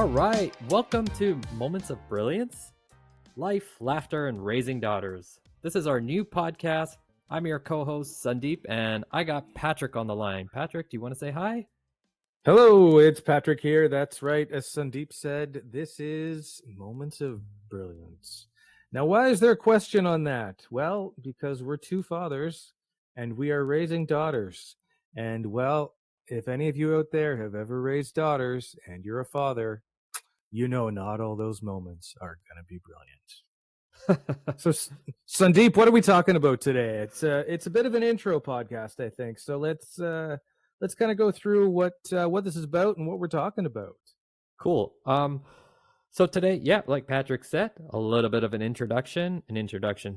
All right, welcome to Moments of Brilliance, Life, Laughter, and Raising Daughters. This is our new podcast. I'm your co-host, Sundeep, and I got Patrick on the line. Patrick, do you want to say hi? Hello, it's Patrick here. That's right. As Sundeep said, this is Moments of Brilliance. Now, why is there a question on that? Well, because we're two fathers and we are raising daughters. And well, if any of you out there have ever raised daughters and you're a father, you know not all those moments are going to be brilliant. So, Sundeep, what are we talking about today? It's a bit of an intro podcast, I think. So let's kind of go through what this is about and what we're talking about. Cool. So today, yeah, like Patrick said, a little bit of an introduction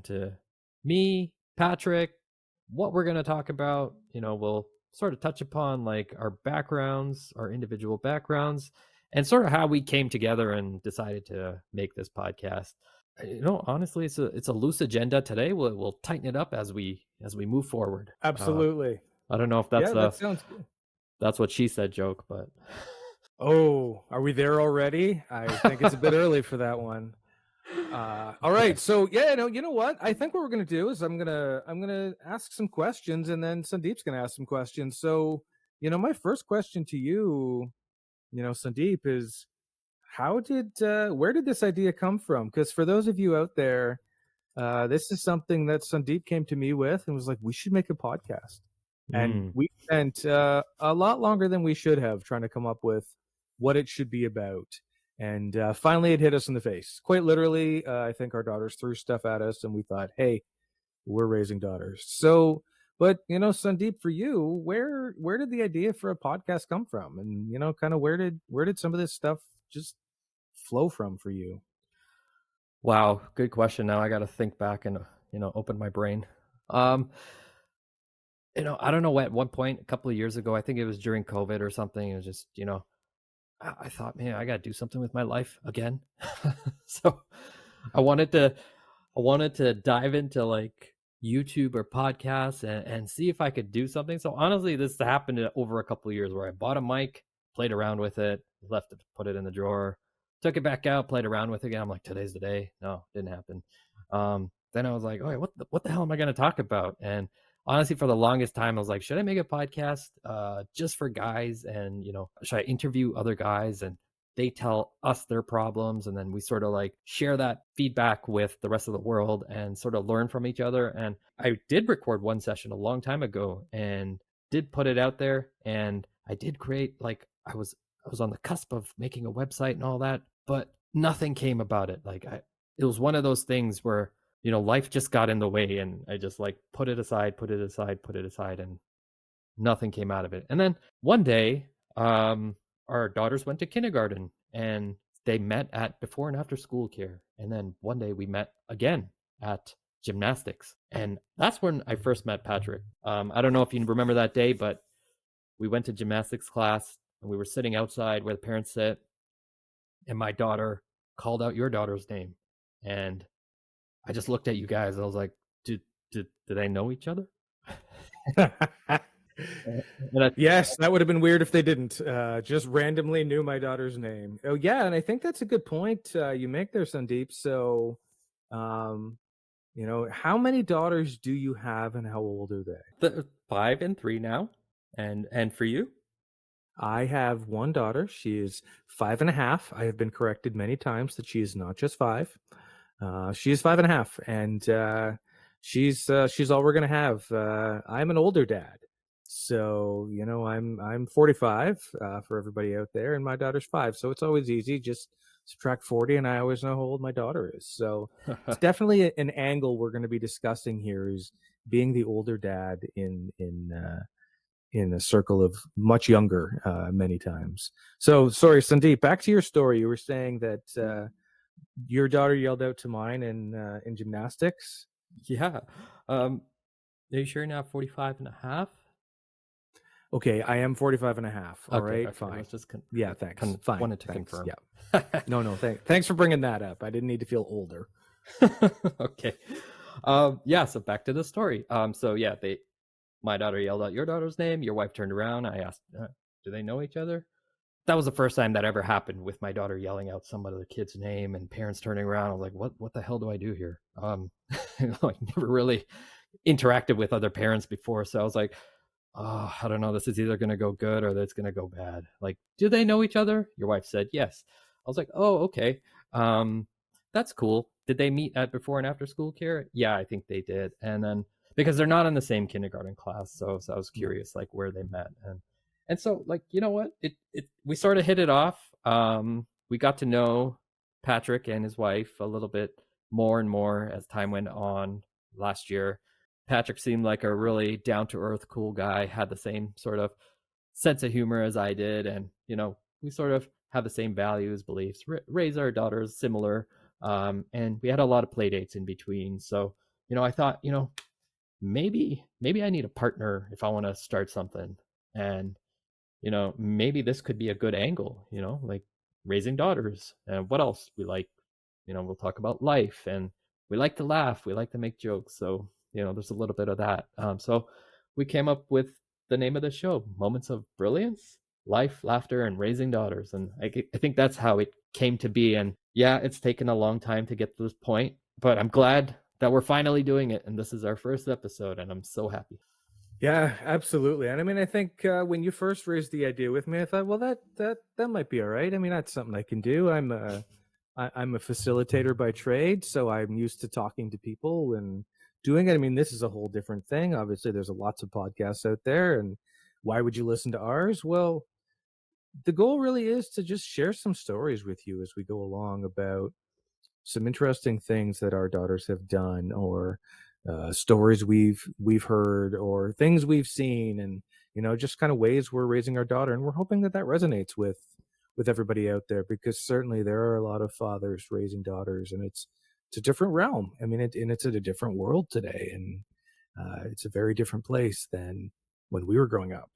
to me, Patrick, what we're going to talk about. We'll sort of touch upon like our backgrounds, our individual backgrounds, and sort of how we came together and decided to make this podcast. Honestly, it's a loose agenda today. We'll tighten it up as we move forward. Absolutely. I don't know if that's that sounds good. That's what she said joke, but oh, are we there already? I think it's a bit early for that one. All right, so yeah, you know what? I think what we're gonna do is I'm gonna ask some questions, and then Sandeep's gonna ask some questions. So, my first question to you, Sandeep, is where did this idea come from? Because for those of you out there, this is something that Sandeep came to me with and was like, we should make a podcast. And we spent a lot longer than we should have trying to come up with what it should be about. And finally, it hit us in the face. Quite literally, I think our daughters threw stuff at us, and we thought, hey, we're raising daughters. So, but, Sandeep, for you, where did the idea for a podcast come from? And, kind of where did some of this stuff just flow from for you? Wow, good question. Now I got to think back and, open my brain. I don't know, at one point a couple of years ago, I think it was during COVID or something, it was just, I thought, man, I got to do something with my life again. So I wanted to dive into like YouTube or podcasts and see if I could do something. So honestly, this happened over a couple of years where I bought a mic, played around with it, left it, put it in the drawer, took it back out, played around with it again. I'm like, today's the day. No, didn't happen. Then I was like, oh, what the hell am I going to talk about? And honestly, for the longest time, I was like, should I make a podcast just for guys? And, should I interview other guys and they tell us their problems? And then we sort of like share that feedback with the rest of the world and sort of learn from each other. And I did record one session a long time ago and did put it out there. And I did create, like, I was on the cusp of making a website and all that, but nothing came about it. Like it was one of those things where, life just got in the way and I just like put it aside, and nothing came out of it. And then one day, our daughters went to kindergarten and they met at before and after school care. And then one day we met again at gymnastics. And that's when I first met Patrick. I don't know if you remember that day, but we went to gymnastics class and we were sitting outside where the parents sit. And my daughter called out your daughter's name. And I just looked at you guys. I was like, did they know each other? Yes, that would have been weird if they didn't. Just randomly knew my daughter's name. Oh, yeah, and I think that's a good point you make there, Sundeep. So, how many daughters do you have, and how old are they? 5 and 3 now. And for you? I have one daughter. She is 5.5. I have been corrected many times that she is not just 5. She is 5.5, and she's all we're gonna have. I'm an older dad, so I'm 45 for everybody out there, and my daughter's 5. So it's always easy, just subtract 40, and I always know how old my daughter is. So it's definitely an angle we're going to be discussing here, is being the older dad in a circle of much younger many times. So sorry, Sundeep, back to your story. You were saying that your daughter yelled out to mine in gymnastics. Yeah. Are you sure you're not 45.5? Okay, I am 45.5. All right, okay. fine. Let's just thanks. Fine. Wanted to confirm. Yeah. No, thanks for bringing that up. I didn't need to feel older. Okay. Yeah. So back to the story. So yeah, my daughter yelled out your daughter's name. Your wife turned around. I asked, do they know each other? that was the first time that ever happened with my daughter yelling out some other kid's name and parents turning around. I was like, what the hell do I do here? Like never really interacted with other parents before. So I was like, oh, I don't know. This is either going to go good or it's going to go bad. Like, do they know each other? Your wife said yes. I was like, oh, okay. Um, that's cool. Did they meet at before and after school care? Yeah, I think they did. And then because they're not in the same kindergarten class, so I was curious like where they met. And so like, you know what? It we sort of hit it off. We got to know Patrick and his wife a little bit more and more as time went on last year. Patrick seemed like a really down to earth, cool guy, had the same sort of sense of humor as I did. And, we sort of have the same values, beliefs, raise our daughters similar. And we had a lot of play dates in between. So, I thought, maybe I need a partner if I want to start something. And, maybe this could be a good angle, like raising daughters. And what else we like? We'll talk about life, and we like to laugh. We like to make jokes. So, there's a little bit of that. So we came up with the name of the show, Moments of Brilliance, Life, Laughter, and Raising Daughters. And I think that's how it came to be. And yeah, it's taken a long time to get to this point, but I'm glad that we're finally doing it. And this is our first episode, and I'm so happy. Yeah, absolutely. And I mean, I think when you first raised the idea with me, I thought, well, that might be all right. I mean, that's something I can do. I'm a facilitator by trade, so I'm used to talking to people and doing it. I mean, this is a whole different thing. Obviously, there's lots of podcasts out there, and why would you listen to ours? Well, the goal really is to just share some stories with you as we go along about some interesting things that our daughters have done, or stories we've heard, or things we've seen, and just kind of ways we're raising our daughter. And we're hoping that resonates with everybody out there, because certainly there are a lot of fathers raising daughters, and it's a different realm. I mean, and it's in a different world today, and it's a very different place than when we were growing up.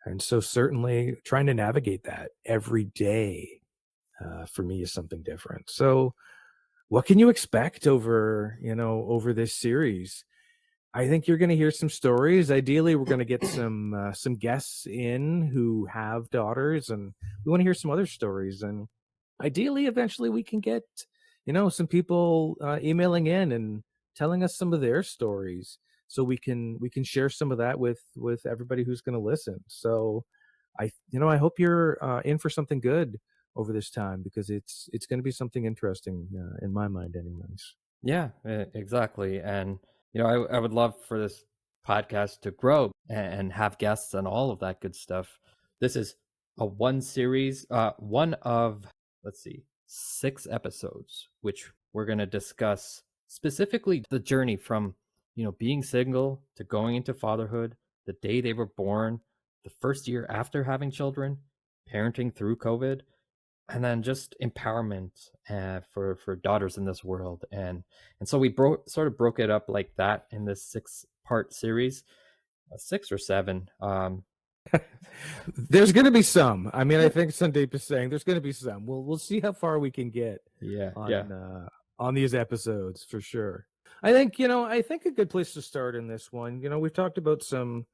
And so certainly trying to navigate that every day for me is something different. So what can you expect over this series? I think you're going to hear some stories. Ideally, we're going to get some guests in who have daughters, and we want to hear some other stories. And ideally, eventually, we can get some people emailing in and telling us some of their stories, so we can share some of that with everybody who's going to listen. So, I hope you're in for something good over this time, because it's going to be something interesting in my mind, anyways. Yeah, exactly. And, I would love for this podcast to grow and have guests and all of that good stuff. This is a one series, one of, let's see, 6 episodes, which we're going to discuss specifically the journey from, being single to going into fatherhood, the day they were born, the first year after having children, parenting through COVID, and then just empowerment for daughters in this world. And so we sort of broke it up like that in this 6-part series, 6 or 7. There's going to be some. I mean, I think Sundeep is saying there's going to be some. We'll see how far we can get Yeah, yeah. On these episodes, for sure. I think a good place to start in this one. We've talked about some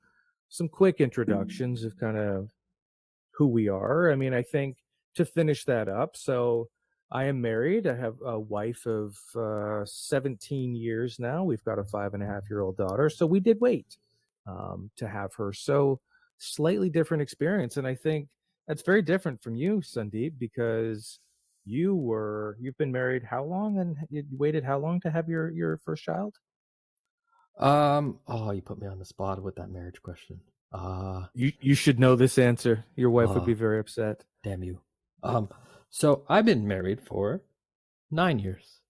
quick introductions of kind of who we are. I mean, I think to finish that up, so I am married. I have a wife of 17 years now. We've got a 5.5-year-old daughter. So we did wait to have her. So slightly different experience. And I think that's very different from you, Sundeep, because you've been married how long, and you waited how long to have your first child? Oh, you put me on the spot with that marriage question. You should know this answer. Your wife would be very upset. Damn you. So I've been married for 9 years.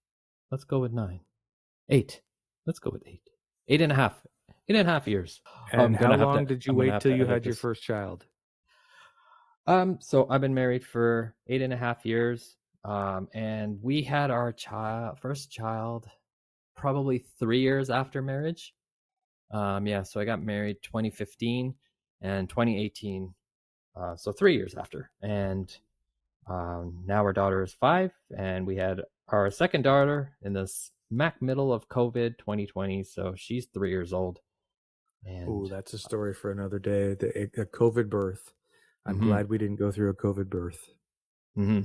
Let's go with 9. 8. Let's go with 8. 8.5. 8.5 years. And how long did you wait till you had your first child? So I've been married for 8.5 years. And we had our first child probably 3 years after marriage. Yeah, so I got married 2015 and 2018. So 3 years after. And now our daughter is 5, and we had our second daughter in the smack middle of COVID 2020. So she's 3 years old. Oh, that's a story for another day. A COVID birth. I'm Hmm. glad we didn't go through a COVID birth. Hmm.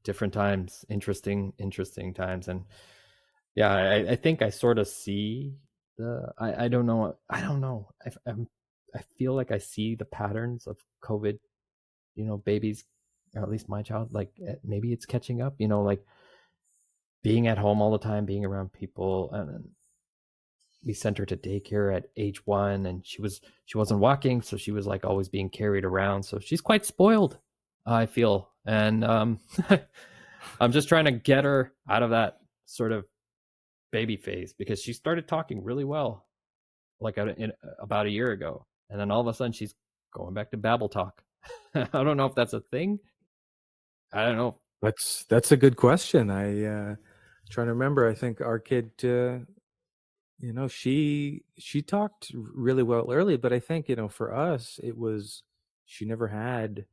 Different times, interesting times. And yeah, I think I sort of see I don't know. I don't know. I feel like I see the patterns of COVID, babies, or at least my child, like maybe it's catching up, like being at home all the time, being around people. And then we sent her to daycare at age 1, and she wasn't walking, so she was like always being carried around. So she's quite spoiled, I feel. And I'm just trying to get her out of that sort of baby phase, because she started talking really well like about a year ago, and then all of a sudden she's going back to babble talk. I don't know if that's a thing. I don't know. That's a good question. Trying to remember. I think our kid, she talked really well early, but I think, for us, it was she never had.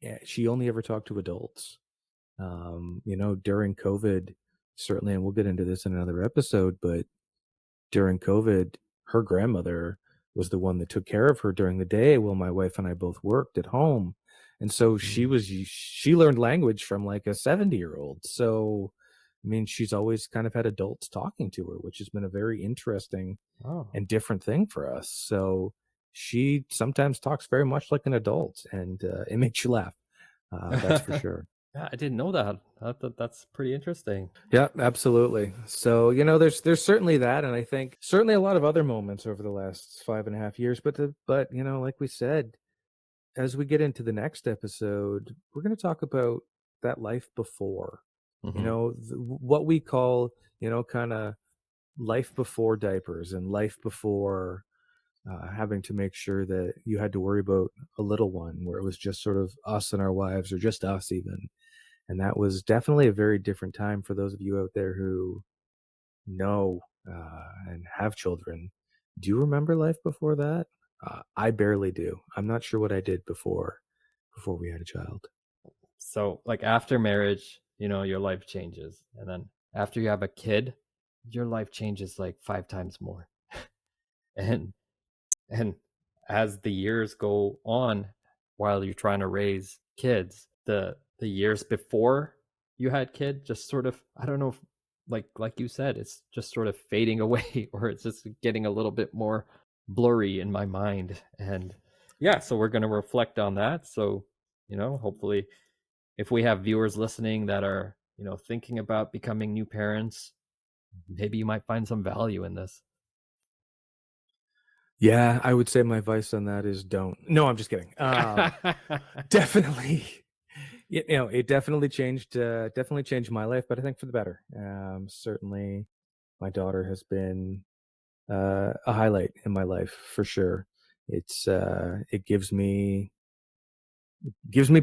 Yeah, she only ever talked to adults. During COVID, certainly, and we'll get into this in another episode, but during COVID, her grandmother was the one that took care of her during the day while my wife and I both worked at home. And so Mm. she learned language from like a 70-year-old. So, I mean, she's always kind of had adults talking to her, which has been a very interesting Oh. and different thing for us. So she sometimes talks very much like an adult, and it makes you laugh. That's for sure. Yeah, I didn't know that. That's pretty interesting. Yeah, absolutely. So, there's certainly that, and I think certainly a lot of other moments over the last 5.5 years. But like we said, as we get into the next episode, we're going to talk about that life before. Hmm. What we call, kind of life before diapers and life before having to make sure that you had to worry about a little one, where it was just sort of us and our wives, or just us even. And that was definitely a very different time for those of you out there who know and have children. Do you remember life before that? I barely do. I'm not sure what I did before we had a child. So, like after marriage, your life changes, and then after you have a kid, your life changes like 5 times more. And and as the years go on, while you're trying to raise kids, the years before you had kid just sort of, I don't know if, like you said, it's just sort of fading away, or it's just getting a little bit more blurry in my mind. And yeah, so we're going to reflect on that. So, hopefully, if we have viewers listening that are, thinking about becoming new parents, maybe you might find some value in this. Yeah, I would say my advice on that is don't. No, I'm just kidding. Definitely, it definitely changed my life, but I think for the better. Certainly, my daughter has been a highlight in my life for sure. It gives me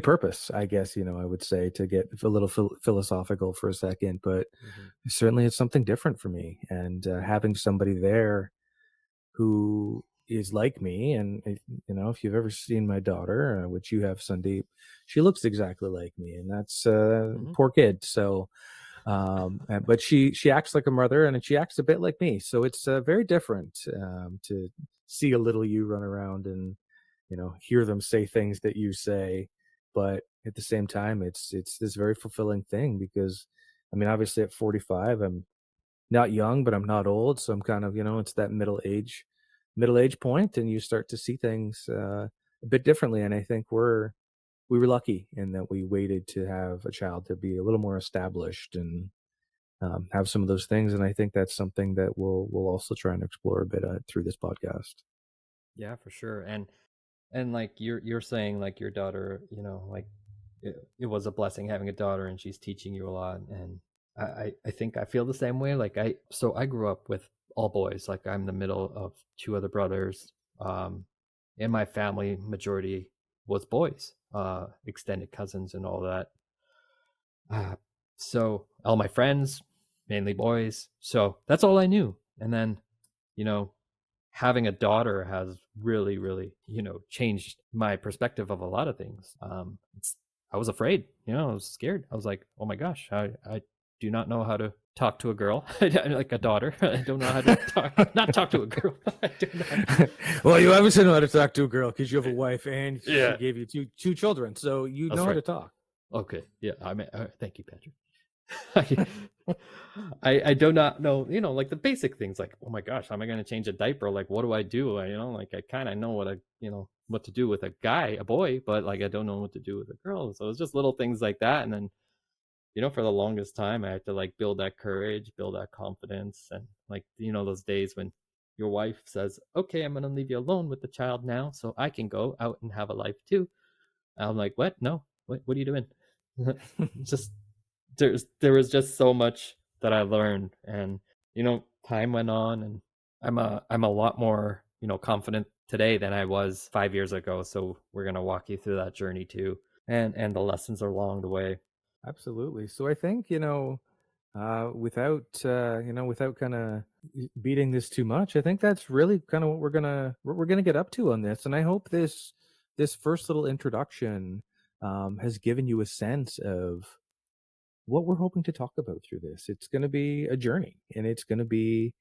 purpose, I guess, I would say, to get a little philosophical for a second, but Mhm. certainly it's something different for me. And having somebody there who is like me, and if you've ever seen my daughter, which you have, Sundeep, she looks exactly like me, and that's Mhm. poor kid. So but she acts like a mother, and she acts a bit like me, so it's very different to see a little you run around and hear them say things that you say. But at the same time, it's this very fulfilling thing, because I mean, obviously at 45, I'm not young, but I'm not old, so I'm kind of, it's that middle age point, and you start to see things a bit differently. And I think we were lucky in that we waited to have a child to be a little more established and have some of those things. And I think that's something that we'll also try and explore a bit through this podcast. Yeah, for sure. And like you're saying, like your daughter, like it was a blessing having a daughter, and she's teaching you a lot. And I think I feel the same way. Like I grew up with all boys. Like I'm the middle of two other brothers. In my family, majority was boys, extended cousins and all that. uh, so all my friends, mainly boys, so that's all I knew. And then, you know having a daughter has really, changed my perspective of a lot of things. I was afraid, I was scared. I was like, oh my gosh, do not know how to talk to a girl, like a daughter. I don't know how to not talk to a girl. I do not. Well, you obviously know how to talk to a girl because you have a wife and Yeah. she gave you two children, so you That's know how right. to talk. Okay. Yeah. I mean, thank you, Patrick. I do not know, like the basic things, like, oh my gosh, how am I going to change a diaper? Like, what do I do? Like I kind of know what to do with a boy, but like I don't know what to do with a girl. So it's just little things like that. And then, for the longest time, I had to like build that courage, build that confidence. And like, those days when your wife says, okay, I'm going to leave you alone with the child now so I can go out and have a life too. I'm like, what? No, what are you doing? Just, there was just so much that I learned, and time went on, and I'm a lot more confident today than I was 5 years ago. So we're gonna walk you through that journey too, and the lessons along the way. Absolutely. So I think without kind of beating this too much, I think that's really kind of what we're gonna get up to on this. And I hope this first little introduction has given you a sense of what we're hoping to talk about through this. It's going to be a journey, and it's going to be,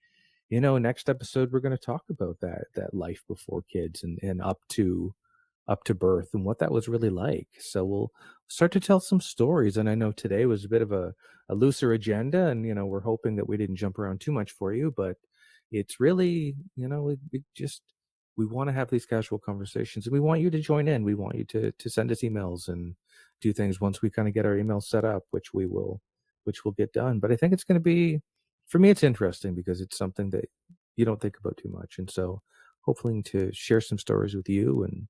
next episode we're going to talk about that life before kids and up to birth and what that was really like. So we'll start to tell some stories. And I know today was a bit of a looser agenda, and we're hoping that we didn't jump around too much for you, but it's really, we want to have these casual conversations, and we want you to join in. We want you to send us emails and do things once we kind of get our emails set up, which we'll get done. But I think it's going to be, for me, it's interesting because it's something that you don't think about too much. And so hopefully to share some stories with you and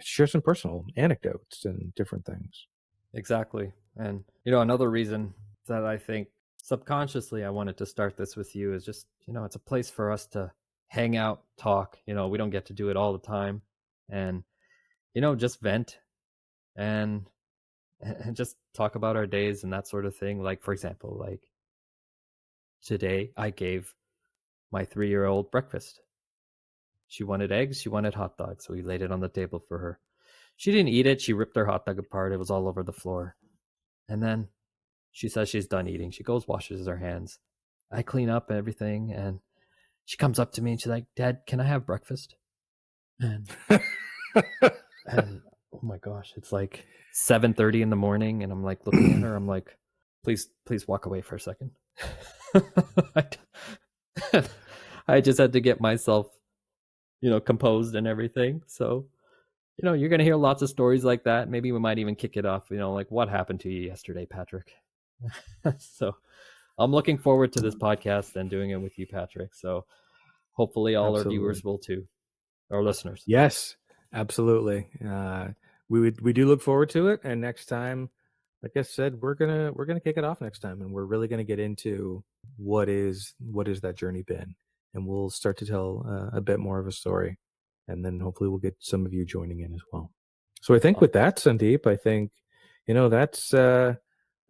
share some personal anecdotes and different things. Exactly. And another reason that I think subconsciously I wanted to start this with you is just it's a place for us to hang out, talk. We don't get to do it all the time, and just vent and just talk about our days and that sort of thing. Like, for example, like today I gave my 3-year-old breakfast. She wanted eggs, she wanted hot dogs, so we laid it on the table for her. She didn't eat it. She ripped her hot dog apart. It was all over the floor. And then she says she's done eating. She goes, washes her hands. I clean up everything, and she comes up to me and she's like, Dad, can I have breakfast? And and oh my gosh, it's like 7:30 in the morning, and I'm like looking at her. I'm like, please walk away for a second. I just had to get myself, composed and everything. So, you're gonna hear lots of stories like that. Maybe we might even kick it off. Like, what happened to you yesterday, Patrick? So, I'm looking forward to this podcast and doing it with you, Patrick. So, hopefully, all Absolutely. our viewers will too, our listeners. Yes, absolutely. We do look forward to it, and next time, like I said, we're gonna kick it off next time, and we're really gonna get into what is that journey been, and we'll start to tell a bit more of a story, and then hopefully we'll get some of you joining in as well. So I think with that, Sundeep, I think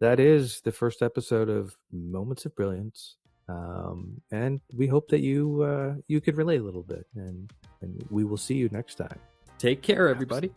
that is the first episode of Moments of Brilliance. And we hope that you could relate a little bit, and we will see you next time. Take care, everybody.